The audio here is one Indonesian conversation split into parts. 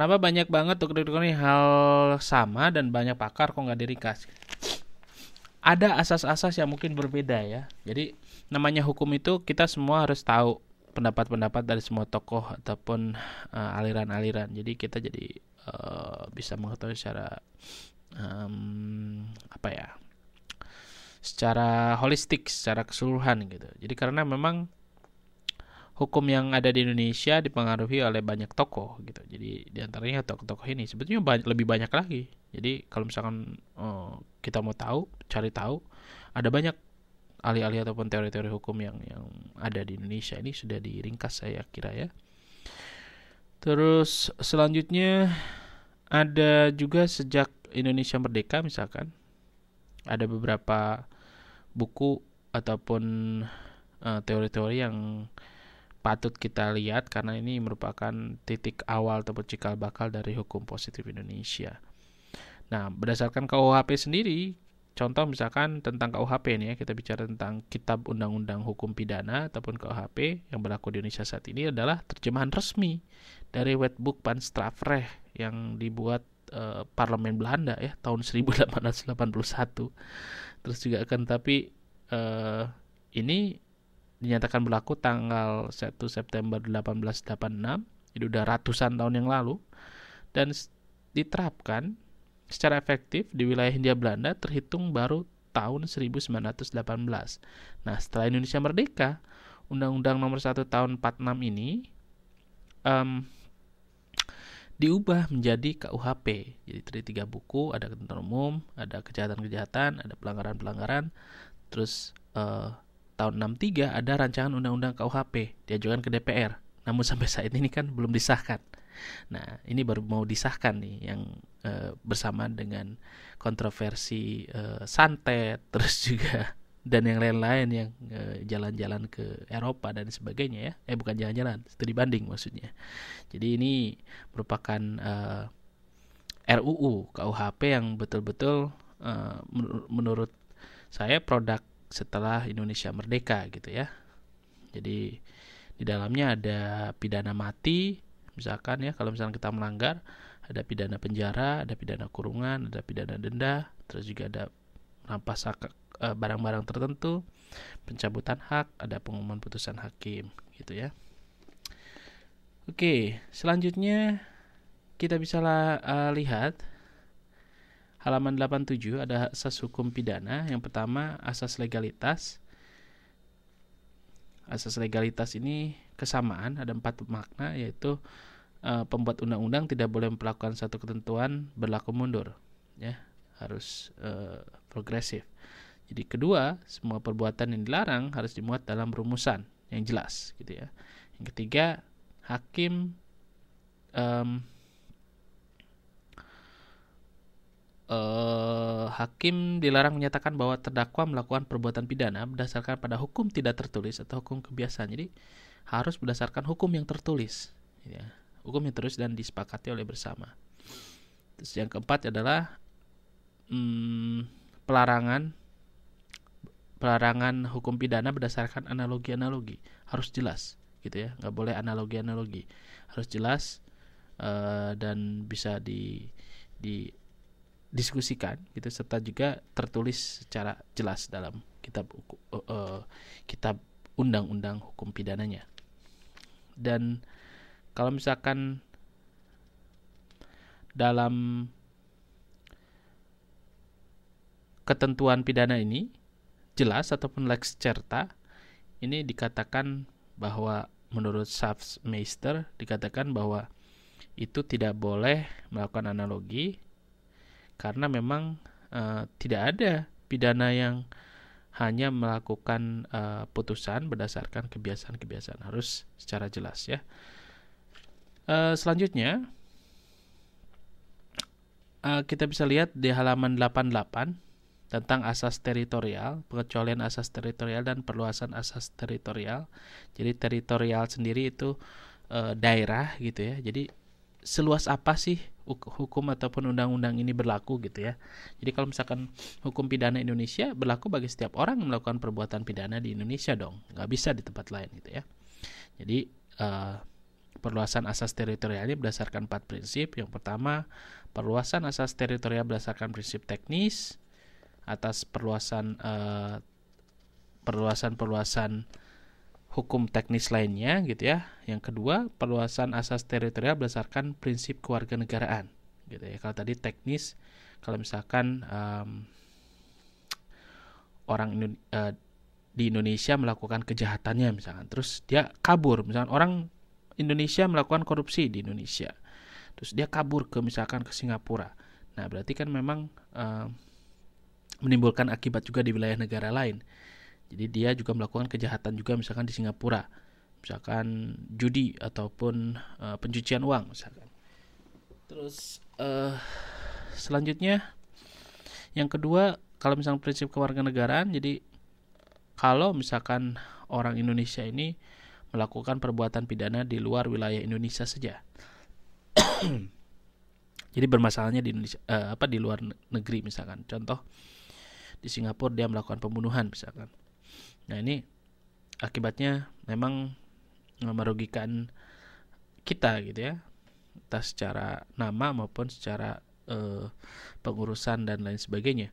kenapa banyak banget dokter-dokter ini hal sama dan banyak pakar kok nggak diringkas? Ada asas-asas yang mungkin berbeda ya. Jadi namanya hukum itu kita semua harus tahu pendapat-pendapat dari semua tokoh ataupun aliran-aliran. Jadi kita jadi bisa mengetahui secara apa ya? Secara holistik, secara keseluruhan gitu. Jadi karena memang hukum yang ada di Indonesia dipengaruhi oleh banyak tokoh gitu. Jadi diantaranya tokoh-tokoh ini sebetulnya lebih banyak lagi. Jadi kalau misalkan kita mau tahu, cari tahu, ada banyak ahli-ahli ataupun teori-teori hukum yang ada di Indonesia. Ini sudah diringkas saya kira ya. Terus selanjutnya ada juga sejak Indonesia merdeka misalkan ada beberapa buku ataupun teori-teori yang patut kita lihat karena ini merupakan titik awal atau cikal bakal dari hukum positif Indonesia. Nah, berdasarkan KUHP sendiri, contoh misalkan tentang KUHP nih ya, kita bicara tentang Kitab Undang-Undang Hukum Pidana ataupun KUHP yang berlaku di Indonesia saat ini adalah terjemahan resmi dari Wetboek van Strafrecht yang dibuat Parlemen Belanda ya tahun 1881. Terus juga akan tapi ini dinyatakan berlaku tanggal 1 September 1886, itu udah ratusan tahun yang lalu, dan diterapkan secara efektif di wilayah Hindia Belanda terhitung baru tahun 1918. Nah, setelah Indonesia merdeka, Undang-Undang Nomor 1 Tahun 46 ini diubah menjadi KUHP. Jadi terdiri 3 buku, ada ketentuan umum, ada kejahatan-kejahatan, ada pelanggaran-pelanggaran, terus tahun 63 ada rancangan undang-undang KUHP diajukan ke DPR. Namun sampai saat ini kan belum disahkan. Nah, ini baru mau disahkan nih yang bersamaan dengan kontroversi santet terus juga dan yang lain-lain yang jalan-jalan ke Eropa dan sebagainya ya. Bukan jalan-jalan, studi banding maksudnya. Jadi ini merupakan RUU KUHP yang betul-betul menurut saya produk setelah Indonesia merdeka gitu ya. Jadi di dalamnya ada pidana mati, misalkan ya kalau misalkan kita melanggar, ada pidana penjara, ada pidana kurungan, ada pidana denda, terus juga ada merampas hak barang-barang tertentu, pencabutan hak, ada pengumuman putusan hakim gitu ya. Oke, selanjutnya kita bisa lihat halaman 87 ada asas hukum pidana. Yang pertama asas legalitas. Asas legalitas ini kesamaan, ada 4 makna, yaitu pembuat undang-undang tidak boleh melakukan satu ketentuan berlaku mundur, ya harus progresif. Jadi kedua, semua perbuatan yang dilarang harus dimuat dalam rumusan yang jelas, gitu ya. Yang ketiga, hakim hakim dilarang menyatakan bahwa terdakwa melakukan perbuatan pidana berdasarkan pada hukum tidak tertulis atau hukum kebiasaan. Jadi harus berdasarkan hukum yang tertulis, ya. Hukum yang tertulis dan disepakati oleh bersama. Terus yang keempat adalah pelarangan hukum pidana berdasarkan analogi-analogi, harus jelas, gitu ya. Nggak boleh analogi-analogi, harus jelas dan bisa diskusikan gitu, serta juga tertulis secara jelas dalam kitab undang-undang hukum pidananya. Dan kalau misalkan dalam ketentuan pidana ini jelas ataupun lex certa, ini dikatakan bahwa menurut Schaffmeister dikatakan bahwa itu tidak boleh melakukan analogi karena memang tidak ada pidana yang hanya melakukan putusan berdasarkan kebiasaan-kebiasaan, harus secara jelas ya. Selanjutnya kita bisa lihat di halaman 88 tentang asas teritorial, pengecualian asas teritorial dan perluasan asas teritorial. Jadi teritorial sendiri itu daerah gitu ya. Jadi seluas apa sih hukum ataupun undang-undang ini berlaku gitu ya. Jadi kalau misalkan hukum pidana Indonesia berlaku bagi setiap orang yang melakukan perbuatan pidana di Indonesia dong, nggak bisa di tempat lain gitu ya. Jadi perluasan asas teritorialnya berdasarkan 4 prinsip. Yang pertama, perluasan asas teritorial berdasarkan prinsip teknis atas perluasan hukum teknis lainnya gitu ya. Yang kedua, perluasan asas teritorial berdasarkan prinsip kewarganegaraan gitu ya. Kalau tadi teknis, kalau misalkan orang di Indonesia melakukan kejahatannya misalkan, terus dia kabur, misalkan orang Indonesia melakukan korupsi di Indonesia, terus dia kabur misalkan ke Singapura. Nah, berarti kan memang menimbulkan akibat juga di wilayah negara lain. Jadi dia juga melakukan kejahatan juga misalkan di Singapura, misalkan judi ataupun pencucian uang misalkan. Terus selanjutnya yang kedua, kalau misalkan prinsip kewarganegaraan, jadi kalau misalkan orang Indonesia ini melakukan perbuatan pidana di luar wilayah Indonesia saja. Jadi bermasalahnya di Indonesia, di luar negeri misalkan. Contoh di Singapura dia melakukan pembunuhan misalkan. Nah, ini akibatnya memang merugikan kita gitu ya, entah secara nama maupun secara pengurusan dan lain sebagainya.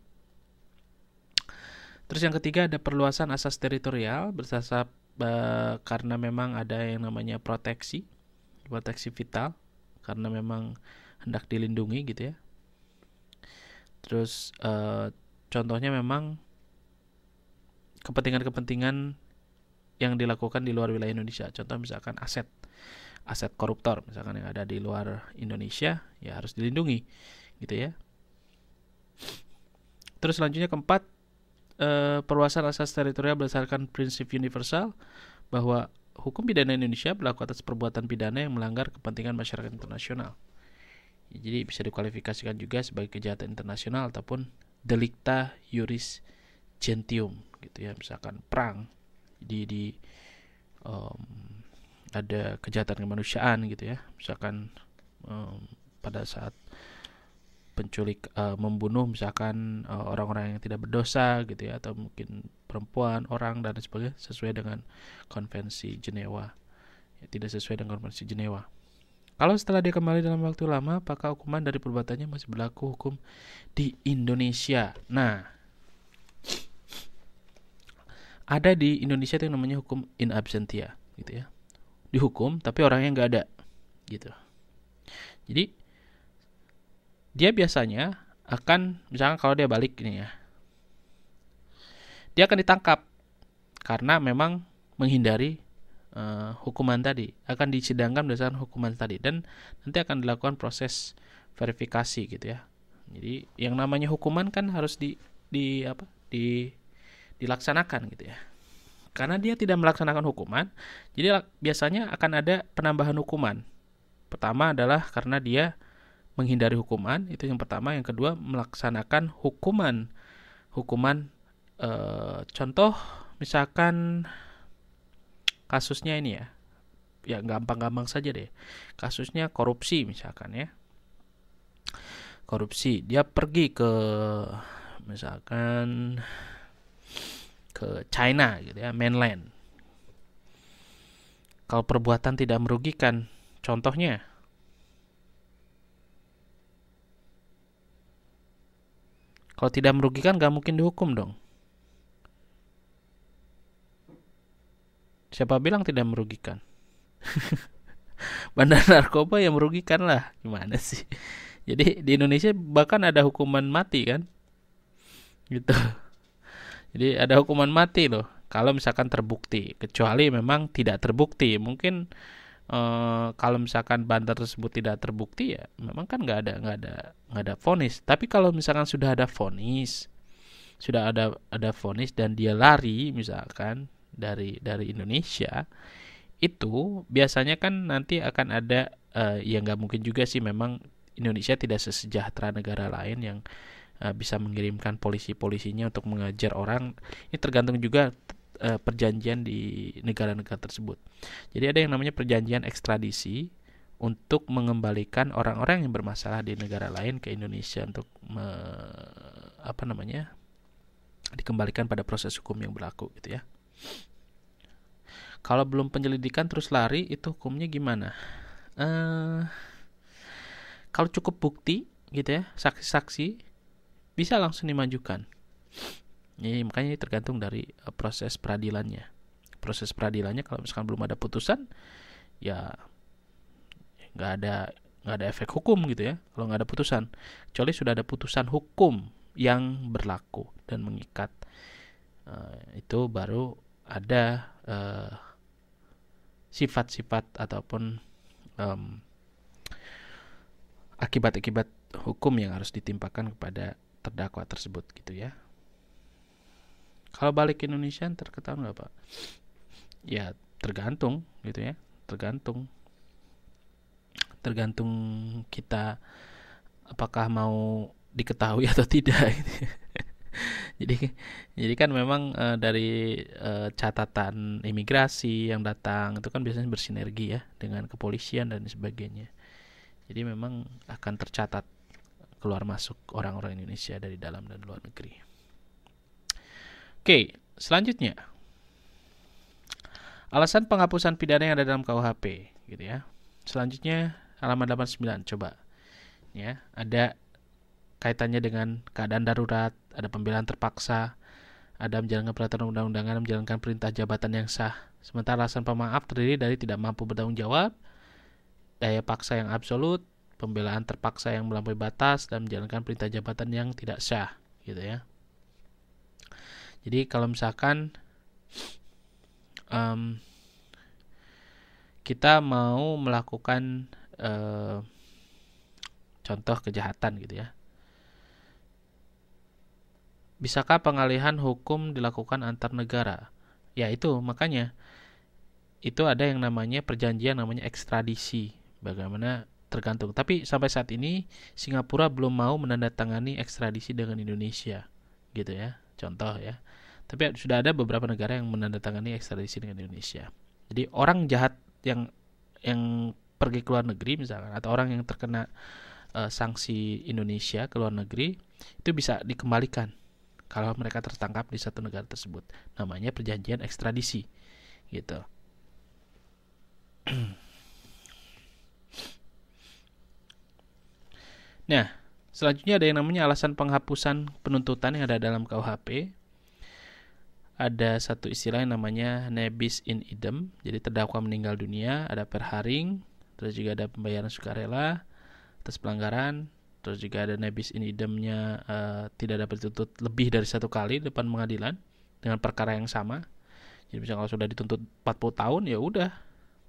Terus yang ketiga, ada perluasan asas teritorial berdasar karena memang ada yang namanya proteksi vital, karena memang hendak dilindungi gitu ya. Terus contohnya memang kepentingan-kepentingan yang dilakukan di luar wilayah Indonesia. Contoh misalkan aset koruptor misalkan yang ada di luar Indonesia, ya harus dilindungi gitu ya. Terus selanjutnya keempat, perluasan asas teritorial berdasarkan prinsip universal bahwa hukum pidana Indonesia berlaku atas perbuatan pidana yang melanggar kepentingan masyarakat internasional. Jadi bisa dikualifikasikan juga sebagai kejahatan internasional ataupun delicta juris gentium gitu ya. Misalkan perang, ada kejahatan kemanusiaan gitu ya. Misalkan pada saat penculik membunuh misalkan orang-orang yang tidak berdosa gitu ya, atau mungkin perempuan, orang dan sebagainya, sesuai dengan konvensi Jenewa. Ya, tidak sesuai dengan konvensi Jenewa. Kalau setelah dia kembali dalam waktu lama, apakah hukuman dari perbuatannya masih berlaku hukum di Indonesia? Nah, ada di Indonesia itu yang namanya hukum in absentia gitu ya. Dihukum tapi orangnya nggak ada gitu. Jadi dia biasanya akan, misalkan kalau dia balik ini ya, dia akan ditangkap karena memang menghindari hukuman tadi, akan disidangkan berdasarkan hukuman tadi, dan nanti akan dilakukan proses verifikasi gitu ya. Jadi yang namanya hukuman kan harus dilaksanakan gitu ya. Karena dia tidak melaksanakan hukuman, jadi biasanya akan ada penambahan hukuman. Pertama adalah karena dia menghindari hukuman, itu yang pertama. Yang kedua, melaksanakan hukuman. Contoh misalkan kasusnya ini ya gampang-gampang saja deh. Kasusnya korupsi misalkan ya. Korupsi, dia pergi misalkan ke China gitu ya, mainland. Kalau perbuatan tidak merugikan, contohnya kalau tidak merugikan gak mungkin dihukum dong. Siapa bilang tidak merugikan? Bandar narkoba yang merugikan lah. Gimana sih? Jadi di Indonesia bahkan ada hukuman mati kan? Gitu. Jadi ada hukuman mati loh kalau misalkan terbukti. Kecuali memang tidak terbukti. Mungkin kalau misalkan bandar tersebut tidak terbukti, ya memang kan nggak ada vonis. Tapi kalau misalkan sudah ada vonis, dan dia lari misalkan dari Indonesia, itu biasanya kan nanti akan ada ya nggak mungkin juga sih, memang Indonesia tidak sesejahtera negara lain yang bisa mengirimkan polisi-polisinya untuk mengajar orang. Ini tergantung juga perjanjian di negara-negara tersebut. Jadi ada yang namanya perjanjian ekstradisi untuk mengembalikan orang-orang yang bermasalah di negara lain ke Indonesia untuk dikembalikan pada proses hukum yang berlaku gitu ya. Kalau belum penyelidikan terus lari, itu hukumnya gimana? Kalau cukup bukti gitu ya, saksi-saksi, bisa langsung dimajukan. Jadi makanya tergantung dari proses peradilannya. Proses peradilannya kalau misalkan belum ada putusan, ya nggak ada efek hukum gitu ya. Kalau nggak ada putusan, kecuali sudah ada putusan hukum yang berlaku dan mengikat, itu baru ada sifat-sifat ataupun akibat-akibat hukum yang harus ditimpakan kepada terdakwa tersebut gitu ya. Kalau balik ke Indonesia terketahuan nggak Pak? Ya tergantung gitu ya, tergantung kita apakah mau diketahui atau tidak gitu. jadi kan memang dari catatan imigrasi yang datang itu kan biasanya bersinergi ya dengan kepolisian dan sebagainya. Jadi memang akan tercatat keluar masuk orang-orang Indonesia dari dalam dan luar negeri. Oke, selanjutnya alasan penghapusan pidana yang ada dalam KUHP gitu ya. Selanjutnya halaman 89 coba. Ya, ada kaitannya dengan keadaan darurat, ada pembelaan terpaksa, ada menjalankan peraturan undang-undangan, menjalankan perintah jabatan yang sah. Sementara alasan pemaaf terdiri dari tidak mampu bertanggung jawab, daya paksa yang absolut, pembelaan terpaksa yang melampaui batas, dan menjalankan perintah jabatan yang tidak sah gitu ya. Jadi kalau misalkan kita mau melakukan contoh kejahatan gitu ya, bisakah pengalihan hukum dilakukan antar negara? Ya itu makanya itu ada yang namanya perjanjian namanya ekstradisi. Bagaimana tergantung. Tapi sampai saat ini Singapura belum mau menandatangani ekstradisi dengan Indonesia gitu ya. Contoh ya. Tapi sudah ada beberapa negara yang menandatangani ekstradisi dengan Indonesia. Jadi orang jahat yang pergi ke luar negeri misalkan, atau orang yang terkena sanksi Indonesia ke luar negeri, itu bisa dikembalikan kalau mereka tertangkap di satu negara tersebut. Namanya perjanjian ekstradisi gitu. Nah, selanjutnya ada yang namanya alasan penghapusan penuntutan yang ada dalam KUHP. Ada satu istilah yang namanya nebis in idem. Jadi terdakwa meninggal dunia, ada perharing, terus juga ada pembayaran sukarela atas pelanggaran, terus juga ada nebis in idemnya tidak dapat dituntut lebih dari satu kali depan pengadilan dengan perkara yang sama. Jadi misalnya kalau sudah dituntut 40 tahun ya udah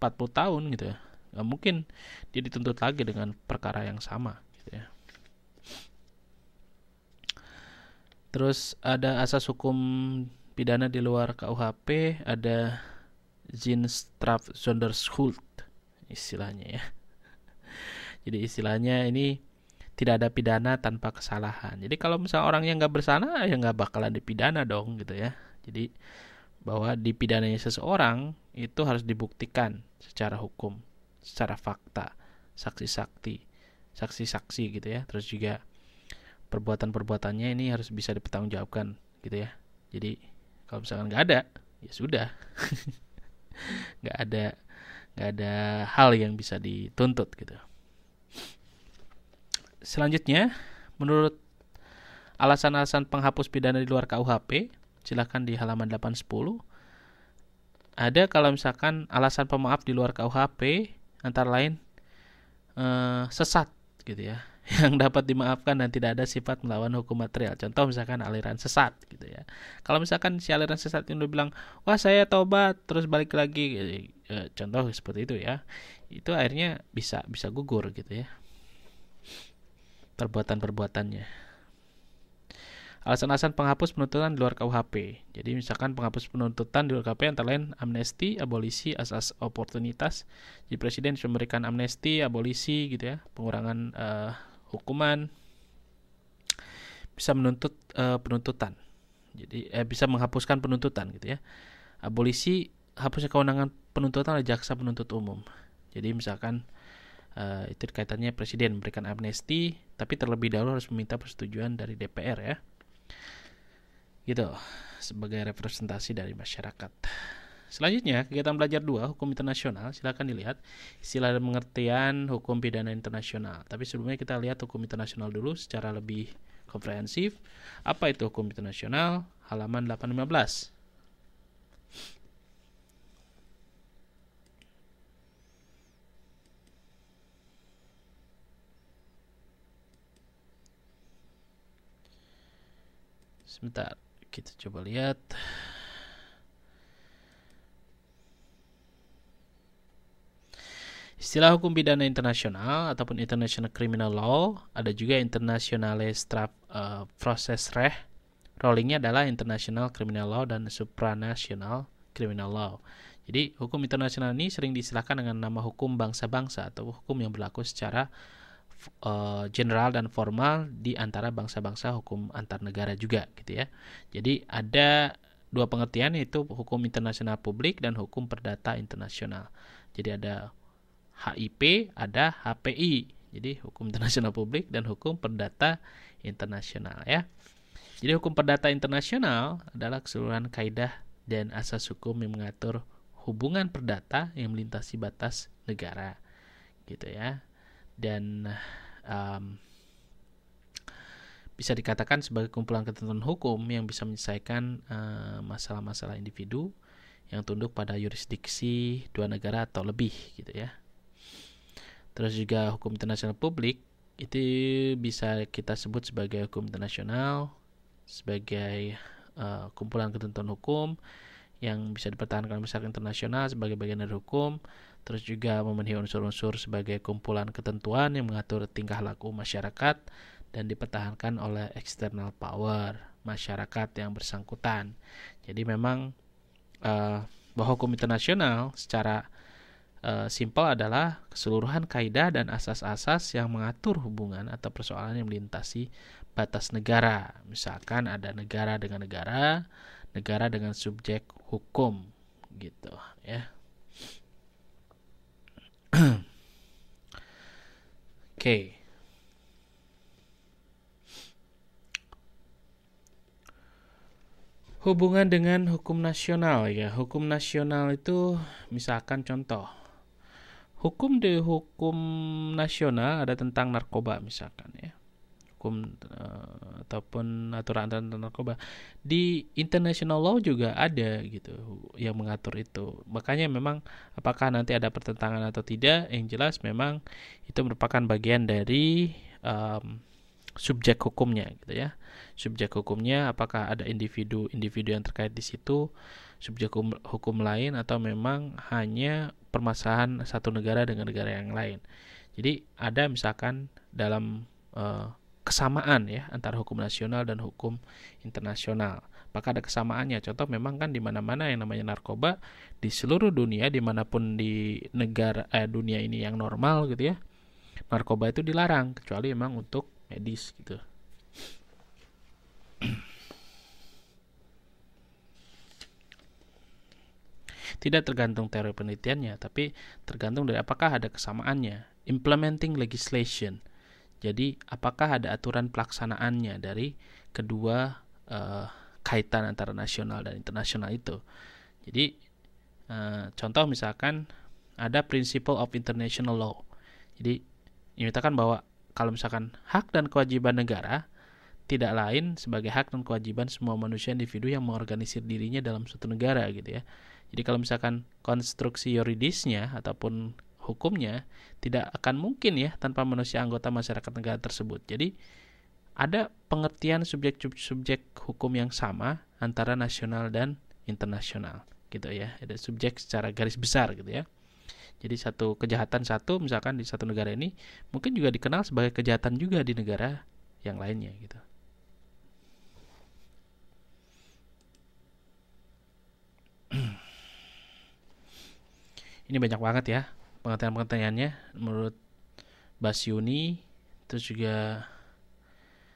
40 tahun gitu ya. Nggak mungkin dia dituntut lagi dengan perkara yang sama gitu ya. Terus ada asas hukum pidana di luar KUHP, ada Zinsstrafsonderschuld istilahnya ya. Jadi istilahnya ini tidak ada pidana tanpa kesalahan. Jadi kalau misalnya orang yang nggak bersalah ya nggak bakalan dipidana dong gitu ya. Jadi bahwa dipidananya seseorang itu harus dibuktikan secara hukum, secara fakta, saksi-saksi gitu ya. Terus juga perbuatan-perbuatannya ini harus bisa dipertanggungjawabkan gitu ya. Jadi kalau misalkan nggak ada, ya sudah, nggak ada hal yang bisa dituntut gitu. Selanjutnya, menurut alasan-alasan penghapus pidana di luar KUHP, silakan di halaman 810. Ada kalau misalkan alasan pemaaf di luar KUHP antara lain sesat gitu ya, yang dapat dimaafkan dan tidak ada sifat melawan hukum material. Contoh misalkan aliran sesat gitu ya. Kalau misalkan si aliran sesat itu bilang, wah saya taubat terus balik lagi gitu. Contoh seperti itu ya. Itu akhirnya bisa gugur gitu ya perbuatan-perbuatannya. Alasan-alasan penghapus penuntutan di luar KUHP. Jadi misalkan penghapus penuntutan di luar KUHP antara lain amnesti, abolisi, asas oportunitas. Jadi presiden bisa memberikan amnesti, abolisi gitu ya, pengurangan hukuman, bisa menuntut penuntutan. Jadi bisa menghapuskan penuntutan gitu ya. Abolisi, hapusnya kewenangan penuntutan oleh jaksa penuntut umum. Jadi misalkan itu kaitannya presiden memberikan amnesti, tapi terlebih dahulu harus meminta persetujuan dari DPR ya. Gitu, sebagai representasi dari masyarakat. Selanjutnya, kegiatan belajar 2, hukum internasional. Silakan dilihat istilah dan pengertian hukum pidana internasional. Tapi sebelumnya kita lihat hukum internasional dulu secara lebih komprehensif. Apa itu hukum internasional? Halaman 815. Sebentar, kita coba lihat. Istilah hukum pidana internasional ataupun International Criminal Law, ada juga Internationale Strafprocessrecht. Rollingnya adalah International Criminal Law dan Supranational Criminal Law. Jadi hukum internasional ini sering diistilahkan dengan nama hukum bangsa-bangsa atau hukum yang berlaku secara general dan formal di antara bangsa-bangsa, hukum antar negara juga gitu ya. Jadi ada dua pengertian, yaitu hukum internasional publik dan hukum perdata internasional. Jadi ada HIP, ada HPI. Jadi hukum internasional publik dan hukum perdata internasional ya. Jadi hukum perdata internasional adalah keseluruhan kaidah dan asas hukum yang mengatur hubungan perdata yang melintasi batas negara gitu ya. Dan bisa dikatakan sebagai kumpulan ketentuan hukum yang bisa menyelesaikan masalah-masalah individu yang tunduk pada yurisdiksi dua negara atau lebih gitu ya. Terus juga hukum internasional publik itu bisa kita sebut sebagai hukum internasional, sebagai kumpulan ketentuan hukum yang bisa dipertahankan oleh masyarakat internasional sebagai bagian dari hukum. Terus juga memenuhi unsur-unsur sebagai kumpulan ketentuan yang mengatur tingkah laku masyarakat dan dipertahankan oleh external power, masyarakat yang bersangkutan. Jadi memang bahwa hukum internasional secara simpel adalah keseluruhan kaidah dan asas-asas yang mengatur hubungan atau persoalan yang melintasi batas negara. Misalkan ada negara dengan negara, negara dengan subjek hukum gitu ya. Oke. Hubungan dengan hukum nasional ya. Hukum nasional itu misalkan contoh. Hukum nasional ada tentang narkoba misalkan ya. Hukum ataupun aturan tentang narkoba. Di international law juga ada gitu yang mengatur itu. Makanya memang apakah nanti ada pertentangan atau tidak, yang jelas memang itu merupakan bagian dari subjek hukumnya gitu ya. Subjek hukumnya apakah ada individu yang terkait di situ, subjek hukum lain, atau memang hanya permasalahan satu negara dengan negara yang lain. Jadi ada misalkan dalam kesamaan ya antara hukum nasional dan hukum internasional. Apakah ada kesamaannya? Contoh memang kan di mana-mana yang namanya narkoba di seluruh dunia, dimanapun di negara dunia ini yang normal gitu ya, narkoba itu dilarang kecuali memang untuk medis gitu. Tidak tergantung teori penelitiannya, tapi tergantung dari apakah ada kesamaannya. Implementing legislation. Jadi apakah ada aturan pelaksanaannya dari kedua kaitan antara nasional dan internasional itu. Jadi contoh misalkan ada principle of international law. Jadi menyatakan bahwa kalau misalkan hak dan kewajiban negara tidak lain sebagai hak dan kewajiban semua manusia individu yang mengorganisir dirinya dalam suatu negara gitu ya. Jadi kalau misalkan konstruksi yuridisnya ataupun hukumnya tidak akan mungkin ya tanpa manusia anggota masyarakat negara tersebut. Jadi ada pengertian subjek hukum yang sama antara nasional dan internasional gitu ya. Ada subjek secara garis besar gitu ya. Jadi satu kejahatan misalkan di satu negara ini mungkin juga dikenal sebagai kejahatan juga di negara yang lainnya gitu. Ini banyak banget ya pengertiannya menurut Basyuni. Terus juga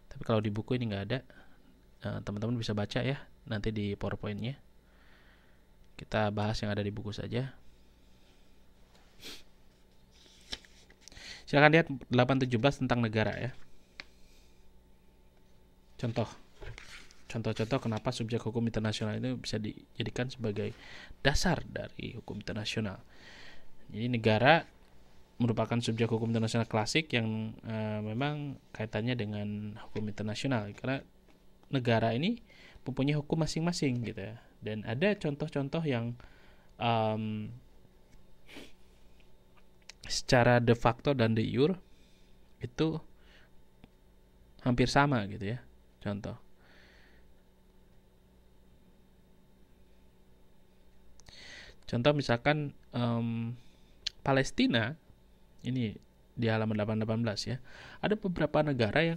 tapi kalau di buku ini nggak ada, teman-teman bisa baca ya nanti di PowerPoint-nya. Kita bahas yang ada di buku saja. Silakan lihat 817 tentang negara ya. Contoh contoh-contoh kenapa subjek hukum internasional itu bisa dijadikan sebagai dasar dari hukum internasional. Jadi negara merupakan subjek hukum internasional klasik yang memang kaitannya dengan hukum internasional, karena negara ini mempunyai hukum masing-masing gitu ya. Dan ada contoh-contoh yang secara de facto dan de jure itu hampir sama gitu ya. Contoh misalkan Palestina ini di halaman 818 ya. Ada beberapa negara yang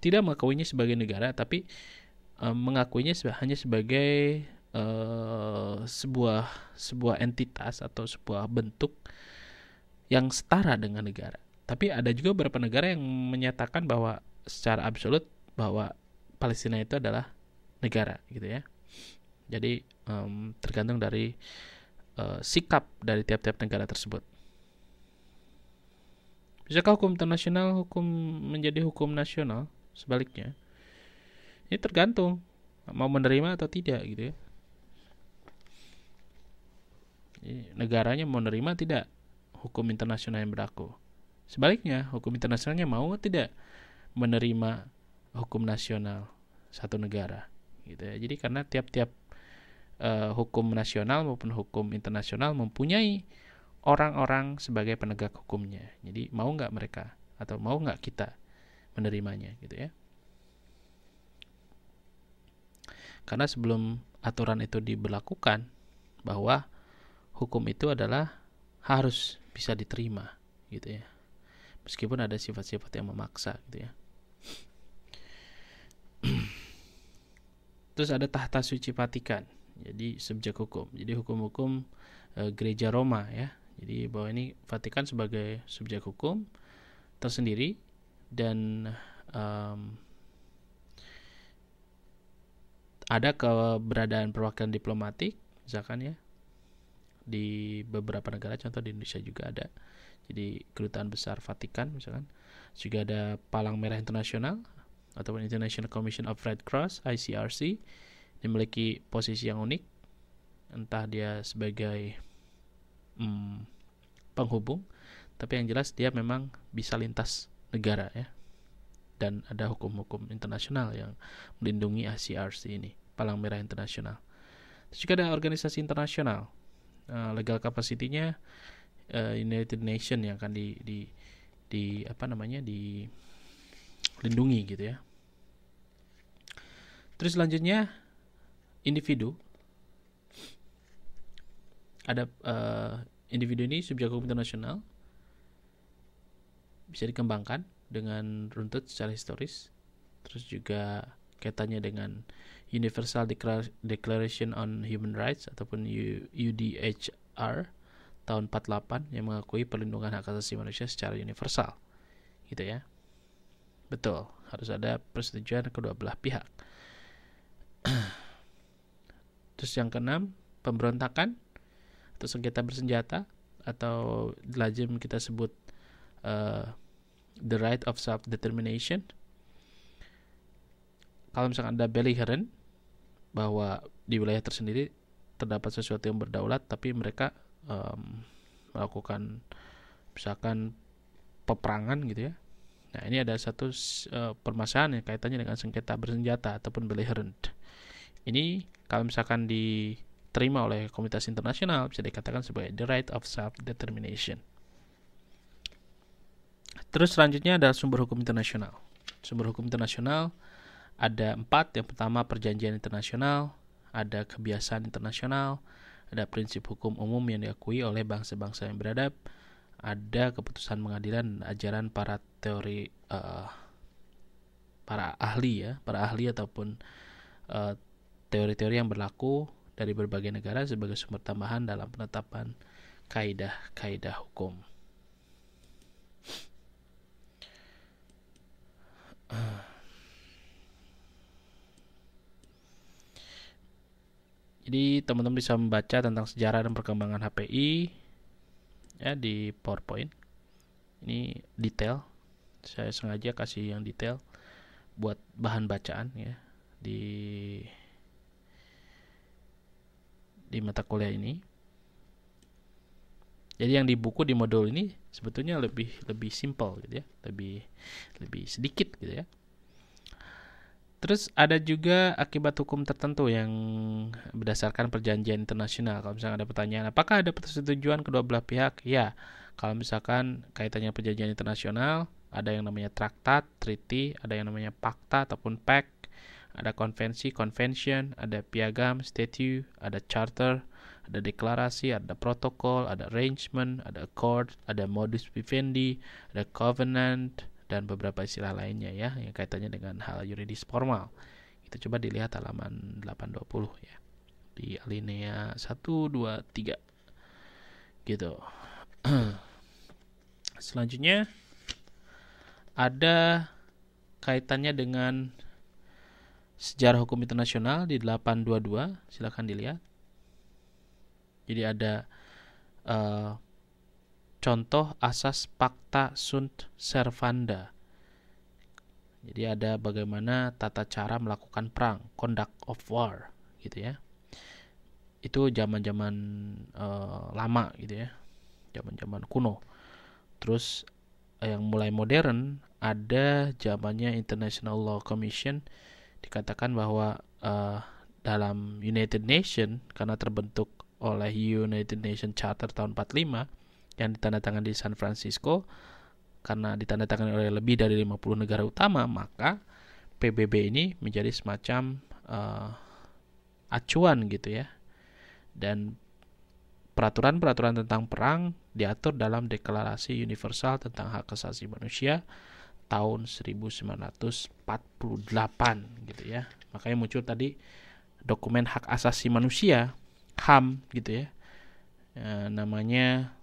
tidak mengakuinya sebagai negara, tapi mengakuinya hanya sebagai sebuah entitas atau sebuah bentuk yang setara dengan negara. Tapi ada juga beberapa negara yang menyatakan bahwa secara absolut bahwa Palestina itu adalah negara gitu ya. Jadi tergantung dari sikap dari tiap-tiap negara tersebut. Bisakah hukum internasional menjadi hukum nasional? Sebaliknya, ini tergantung mau menerima atau tidak gitu ya. Jadi, negaranya mau menerima tidak hukum internasional yang berlaku. Sebaliknya, hukum internasionalnya mau tidak menerima hukum nasional satu negara gitu ya. Jadi karena tiap-tiap hukum nasional maupun hukum internasional mempunyai orang-orang sebagai penegak hukumnya. Jadi mau nggak mereka atau mau nggak kita menerimanya gitu ya. Karena sebelum aturan itu diberlakukan, bahwa hukum itu adalah harus bisa diterima gitu ya. Meskipun ada sifat-sifat yang memaksa gitu ya. Terus ada tahta suci Vatikan. Jadi subjek hukum. Jadi hukum-hukum gereja Roma ya. Jadi bahwa ini Vatikan sebagai subjek hukum tersendiri dan ada keberadaan perwakilan diplomatik misalkan ya di beberapa negara, contoh di Indonesia juga ada. Jadi kedutaan besar Vatikan misalkan. Juga ada Palang Merah Internasional ataupun International Commission of Red Cross ICRC, memiliki posisi yang unik, entah dia sebagai penghubung, tapi yang jelas dia memang bisa lintas negara ya. Dan ada hukum-hukum internasional yang melindungi ICRC ini, Palang Merah Internasional. Terus juga ada organisasi internasional, legal capacity-nya United Nations yang akan dilindungi gitu ya. Terus selanjutnya individu. Ada individu ini subjek hukum internasional, bisa dikembangkan dengan runtut secara historis. Terus juga kaitannya dengan Universal Declaration on Human Rights ataupun UDHR tahun 48 yang mengakui perlindungan hak asasi manusia secara universal gitu ya. Betul, harus ada persetujuan kedua belah pihak. Terus yang keenam, pemberontakan atau sengketa bersenjata, atau lazim kita sebut the right of self-determination. Kalau misalkan ada belligerent, bahwa di wilayah tersendiri terdapat sesuatu yang berdaulat, tapi mereka melakukan misalkan peperangan gitu ya. Nah ini ada satu permasalahan yang kaitannya dengan sengketa bersenjata ataupun belligerent. Ini kalau misalkan diterima oleh komunitas internasional bisa dikatakan sebagai the right of self-determination. Terus selanjutnya adalah sumber hukum internasional. Sumber hukum internasional ada 4. Yang pertama perjanjian internasional, ada kebiasaan internasional, ada prinsip hukum umum yang diakui oleh bangsa-bangsa yang beradab, ada keputusan pengadilan dan ajaran para teori para ahli ataupun teori-teori yang berlaku dari berbagai negara sebagai sumber tambahan dalam penetapan kaidah-kaidah hukum. Jadi teman-teman bisa membaca tentang sejarah dan perkembangan HPI ya di PowerPoint. Ini detail. Saya sengaja kasih yang detail buat bahan bacaan ya. di mata kuliah ini. Jadi yang di buku di modul ini sebetulnya lebih simple gitu ya, lebih sedikit gitu ya. Terus ada juga akibat hukum tertentu yang berdasarkan perjanjian internasional. Kalau misalnya ada pertanyaan, apakah ada persetujuan kedua belah pihak? Ya, kalau misalkan kaitannya perjanjian internasional, ada yang namanya traktat, treaty, ada yang namanya pakta ataupun pact, ada konvensi, convention, ada piagam, statute, ada charter, ada deklarasi, ada protokol, ada arrangement, ada accord, ada modus vivendi, ada covenant, dan beberapa istilah lainnya ya yang kaitannya dengan hal yuridis formal. Itu coba dilihat halaman 820 ya. Di alinea 1, 2, 3. Gitu. Selanjutnya ada kaitannya dengan sejarah hukum internasional di 822, silakan dilihat. Jadi ada contoh asas Pacta sunt servanda. Jadi ada bagaimana tata cara melakukan perang, conduct of war, gitu ya. Itu zaman-zaman lama gitu ya, zaman-zaman kuno. Terus yang mulai modern ada zamannya International Law Commission, dikatakan bahwa dalam United Nations, karena terbentuk oleh United Nations Charter tahun 45 yang ditandatangani di San Francisco, karena ditandatangani oleh lebih dari 50 negara utama, maka PBB ini menjadi semacam acuan gitu ya. Dan peraturan-peraturan tentang perang diatur dalam Deklarasi Universal tentang Hak Asasi Manusia tahun 1948 gitu ya. Makanya muncul tadi dokumen hak asasi manusia, HAM gitu ya. Namanya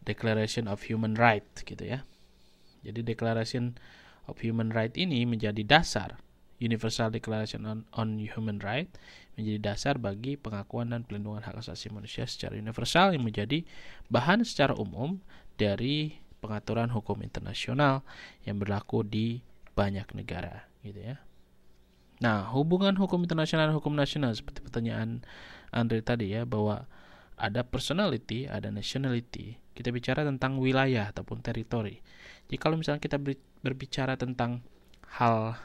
Declaration of Human Rights gitu ya. Jadi Declaration of Human Rights ini menjadi dasar, Universal Declaration on Human Rights menjadi dasar bagi pengakuan dan pelindungan hak asasi manusia secara universal yang menjadi bahan secara umum dari pengaturan hukum internasional yang berlaku di banyak negara gitu ya. Nah, hubungan hukum internasional dan hukum nasional seperti pertanyaan Andre tadi ya, bahwa ada personality, ada nationality. Kita bicara tentang wilayah ataupun teritori. Jadi kalau misalnya kita berbicara tentang hal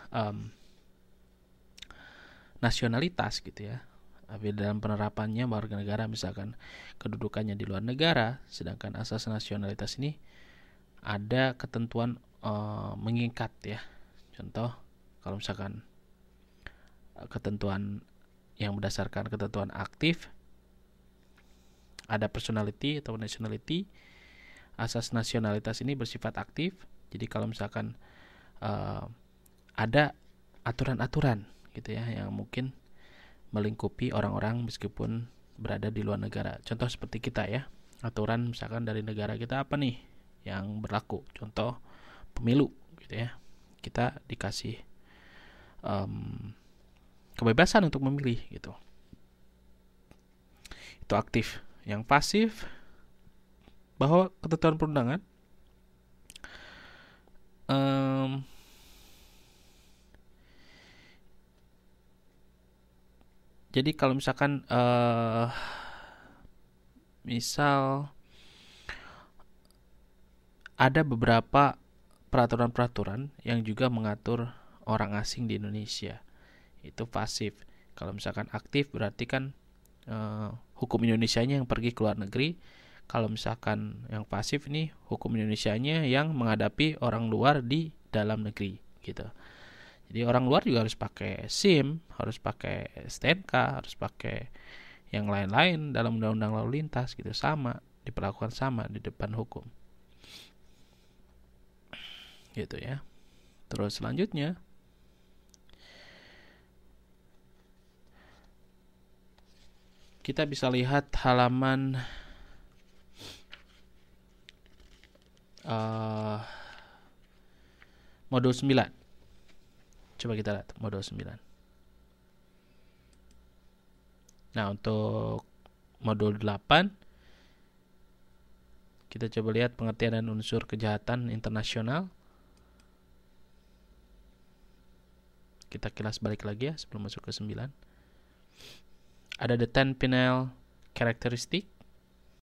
nasionalitas gitu ya, dalam penerapannya warga negara misalkan kedudukannya di luar negara, sedangkan asas nasionalitas ini ada ketentuan mengikat ya. Contoh kalau misalkan ketentuan yang berdasarkan ketentuan aktif, ada personality atau nationality. Asas nasionalitas ini bersifat aktif. Jadi kalau misalkan ada aturan-aturan gitu ya yang mungkin melingkupi orang-orang meskipun berada di luar negara. Contoh seperti kita ya, aturan misalkan dari negara kita apa nih yang berlaku. Contoh pemilu gitu ya, kita dikasih kebebasan untuk memilih gitu. Itu aktif. Yang pasif, bahwa ketentuan perundangan jadi kalau misalkan misal ada beberapa peraturan-peraturan yang juga mengatur orang asing di Indonesia, itu pasif. Kalau misalkan aktif berarti kan hukum Indonesianya yang pergi ke luar negeri. Kalau misalkan yang pasif ini hukum Indonesianya yang menghadapi orang luar di dalam negeri gitu. Jadi orang luar juga harus pakai SIM, harus pakai STNK, harus pakai yang lain-lain dalam undang-undang lalu lintas gitu, sama, diperlakukan sama di depan hukum. Gitu ya. Terus selanjutnya kita bisa lihat halaman modul 9. Coba kita lihat modul 9. Nah, untuk modul 8 kita coba lihat pengertian dan unsur kejahatan internasional. kita kilas balik lagi ya sebelum masuk ke 9. Ada the 10 penile characteristic.